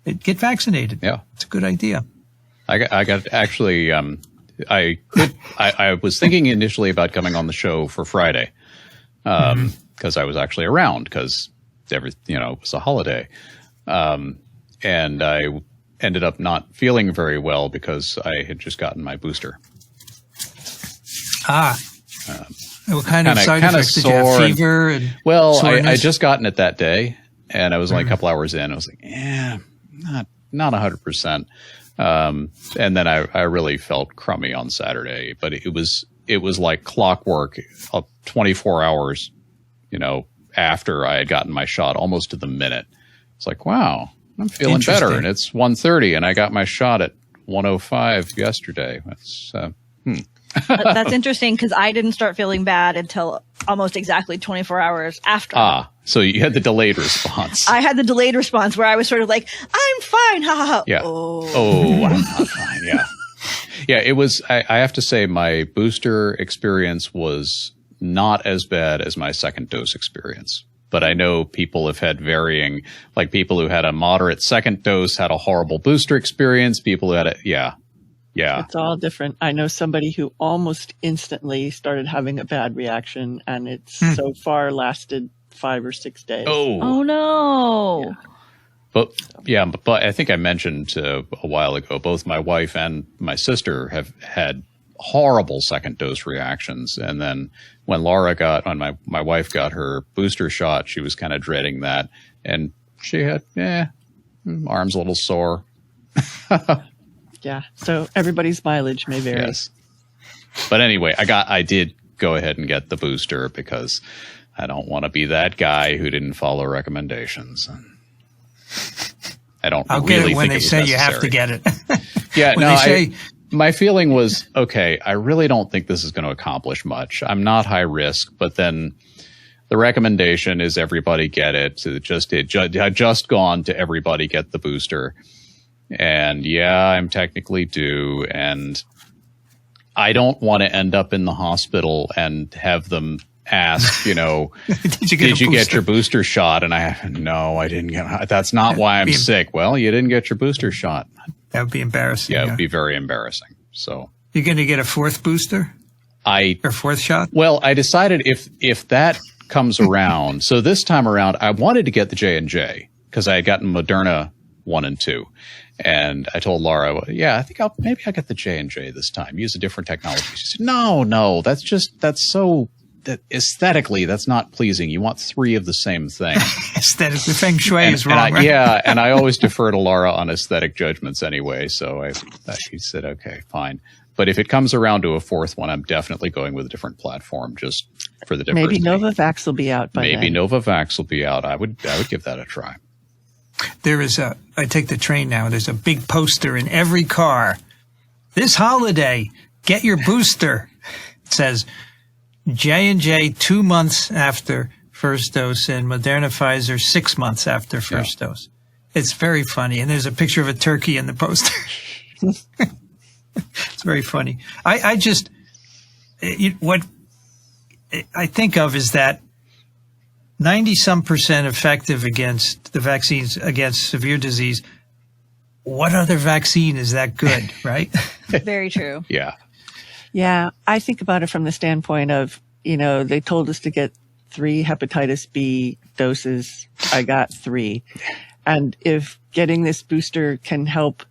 Get vaccinated. Yeah. It's a good idea. I got actually, I was thinking initially about coming on the show for Friday, because I was actually around because it was a holiday. And I ended up not feeling very well because I had just gotten my booster. What kind of side effects did you have? Fever? Well, I just gotten it that day, and I was only a couple hours in. I was like, not 100%. And then I really felt crummy on Saturday, but it was like clockwork, 24 hours, after I had gotten my shot, almost to the minute. It's like, wow, I'm feeling better. And it's 1:30 and I got my shot at 1:05 yesterday. That's interesting because I didn't start feeling bad until almost exactly 24 hours after. So you had the delayed response. I had the delayed response where I was sort of like, I'm fine. Ha ha ha. Yeah. Oh, I'm not fine. Yeah. Yeah. It was, I have to say my booster experience was not as bad as my second dose experience. But I know people have had varying, like people who had a moderate second dose had a horrible booster experience. People who had yeah. It's all different. I know somebody who almost instantly started having a bad reaction, and it's so far lasted 5 or 6 days. Oh no. Yeah. But I think I mentioned a while ago, both my wife and my sister have had horrible second dose reactions. And then when my wife got her booster shot, she was kind of dreading that. And she had, arms a little sore. Yeah. So everybody's mileage may vary. Yes. But anyway, I did go ahead and get the booster because I don't want to be that guy who didn't follow recommendations. I don't I'll really get it when think they say you have to get it. Yeah. No, my feeling was, okay, I really don't think this is going to accomplish much. I'm not high risk, but then the recommendation is everybody get it. I just gone to everybody get the booster. And I'm technically due, and I don't want to end up in the hospital and have them ask, did you get your booster shot? And no, I didn't get. That's not why I'm sick. Well, you didn't get your booster shot. That would be embarrassing. Yeah, it would be very embarrassing. So you're going to get a fourth booster? Or fourth shot? Well, I decided if that comes around. So this time around, I wanted to get the J&J because I had gotten Moderna 1 and 2. And I told Laura, I think I'll get the J&J this time. Use a different technology. She said, no, aesthetically, that's not pleasing. You want 3 of the same thing. Aesthetically, feng shui is wrong, right? Yeah, and I always defer to Laura on aesthetic judgments anyway. So she said, okay, fine. But if it comes around to a fourth one, I'm definitely going with a different platform just for the diversity. Maybe Novavax will be out by then. Maybe Novavax will be out. I would give that a try. There is I take the train now. There's a big poster in every car. This holiday, get your booster. It says J&J 2 months after first dose and Moderna Pfizer 6 months after first dose. It's very funny. And there's a picture of a turkey in the poster. It's very funny. What I think of is that 90-some% effective against the vaccines against severe disease. What other vaccine is that good, right? Very true. Yeah. Yeah. I think about it from the standpoint of, they told us to get 3 hepatitis B doses. I got 3. And if getting this booster can help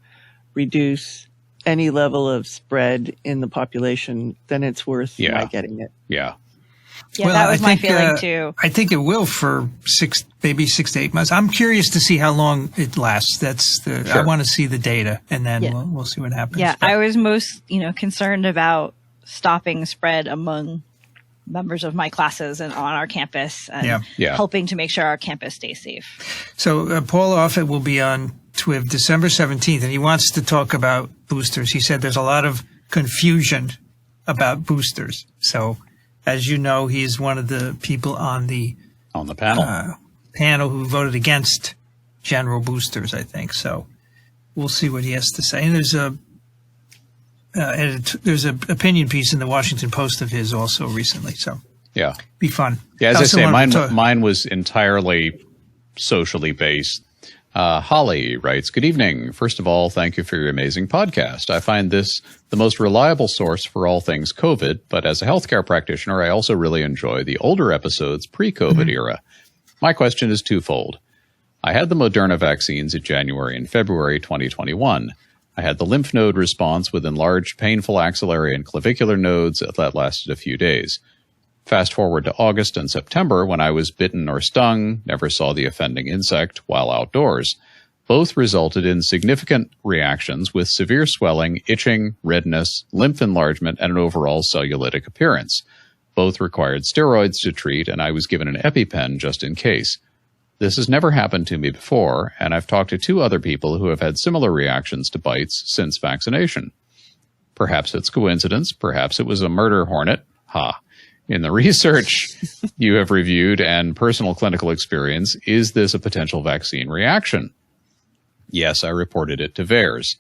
reduce any level of spread in the population, then it's worth my getting it. Yeah. Yeah, well, that was my feeling too. I think it will for 6 to 8 months. I'm curious to see how long it lasts. I want to see the data, and then we'll see what happens. Yeah, I was most concerned about stopping spread among members of my classes and on our campus, and helping to make sure our campus stays safe. So Paul Offit will be on TWIV December 17th, and he wants to talk about boosters. He said there's a lot of confusion about boosters. So, as you know, he's one of the people on the panel who voted against general boosters, I think. So we'll see what he has to say. And there's an opinion piece in the Washington Post of his also recently. So be fun. Yeah, as I say, mine was entirely socially based. Holly writes, "Good evening. First of all, thank you for your amazing podcast. I find this the most reliable source for all things COVID, but as a healthcare practitioner, I also really enjoy the older episodes pre-COVID era. My question is twofold. I had the Moderna vaccines in January and February 2021. I had the lymph node response with enlarged painful axillary and clavicular nodes that lasted a few days. Fast forward to August and September when I was bitten or stung, never saw the offending insect while outdoors. Both resulted in significant reactions with severe swelling, itching, redness, lymph enlargement, and an overall cellulitic appearance. Both required steroids to treat, and I was given an EpiPen just in case. This has never happened to me before, and I've talked to 2 other people who have had similar reactions to bites since vaccination. Perhaps it's coincidence, perhaps it was a murder hornet. Ha. In the research you have reviewed and personal clinical experience, is this a potential vaccine reaction? Yes, I reported it to VAERS.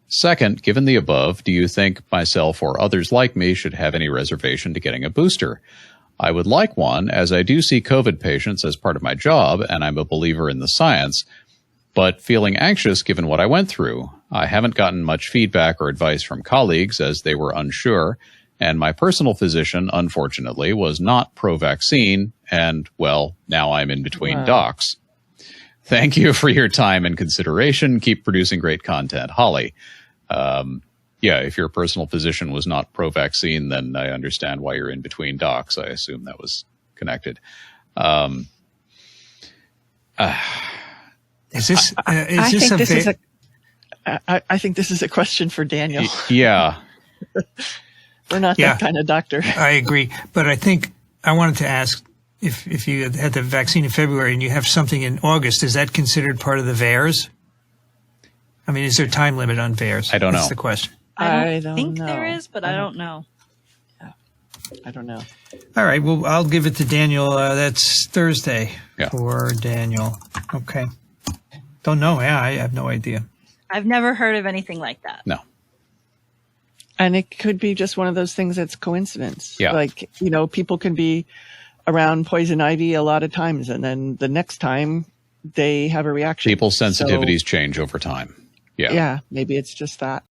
Second, given the above, do you think myself or others like me should have any reservation to getting a booster? I would like one, as I do see COVID patients as part of my job, and I'm a believer in the science, but feeling anxious given what I went through. I haven't gotten much feedback or advice from colleagues as they were unsure, and my personal physician, unfortunately, was not pro-vaccine, and, well, now I'm in between docs. Thank you for your time and consideration. Keep producing great content. Holly. Yeah, if your personal physician was not pro-vaccine, then I understand why you're in between docs. I assume that was connected. I think this is a question for Daniel. Yeah. We're not that kind of doctor. I agree. But I think I wanted to ask if you had the vaccine in February and you have something in August, is that considered part of the VAERS? I mean, is there a time limit on VAERS? I don't know. That's the question. I don't think there is, but I don't know. Yeah. I don't know. All right. Well, I'll give it to Daniel. That's Thursday for Daniel. Okay. Don't know. Yeah, I have no idea. I've never heard of anything like that. No. And it could be just one of those things that's coincidence. Yeah. Like, people can be around poison ivy a lot of times, and then the next time they have a reaction. People's sensitivities change over time. Yeah. Yeah, maybe it's just that.